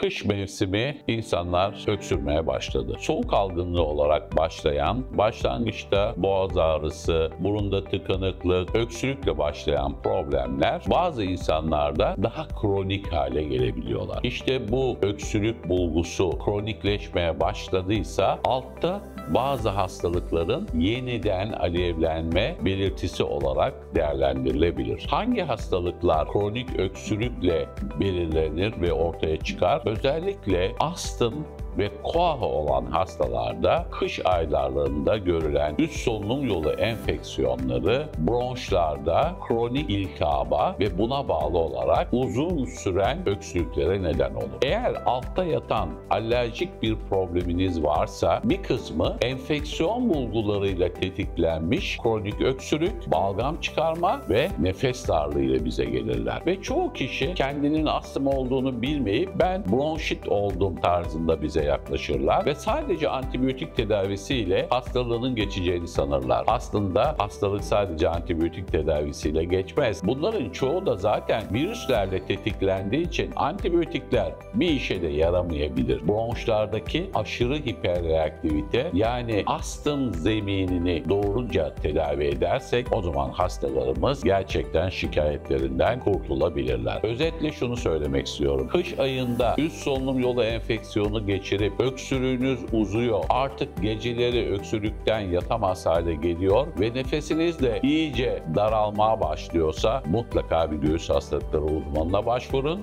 Kış mevsimi insanlar öksürmeye başladı. Soğuk algınlığı olarak başlayan, başlangıçta boğaz ağrısı, burunda tıkanıklık, öksürükle başlayan problemler bazı insanlarda daha kronik hale gelebiliyorlar. İşte bu öksürük bulgusu kronikleşmeye başladıysa altta bazı hastalıkların yeniden alevlenme belirtisi olarak değerlendirilebilir. Hangi hastalıklar kronik öksürükle belirlenir ve ortaya çıkar? Özellikle astım ve koa olan hastalarda kış aylarında görülen üst solunum yolu enfeksiyonları bronşlarda kronik iltihaba ve buna bağlı olarak uzun süren öksürüklere neden olur. Eğer altta yatan alerjik bir probleminiz varsa bir kısmı enfeksiyon bulgularıyla tetiklenmiş kronik öksürük, balgam çıkarma ve nefes darlığı ile bize gelirler. Ve çoğu kişi kendinin astım olduğunu bilmeyip ben bronşit oldum tarzında bize yaklaşırlar ve sadece antibiyotik tedavisiyle hastalığının geçeceğini sanırlar. Aslında hastalık sadece antibiyotik tedavisiyle geçmez. Bunların çoğu da zaten virüslerle tetiklendiği için antibiyotikler bir işe de yaramayabilir. Bronşlardaki aşırı hiperreaktivite yani astım zeminini doğruca tedavi edersek o zaman hastalarımız gerçekten şikayetlerinden kurtulabilirler. Özetle şunu söylemek istiyorum. Kış ayında üst solunum yolu enfeksiyonu geçirip öksürüğünüz uzuyor, artık geceleri öksürükten yatamaz hale geliyor ve nefesiniz de iyice daralmaya başlıyorsa mutlaka bir göğüs hastalıkları uzmanına başvurun.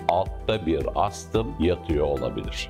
Altta bir astım yatıyor olabilir.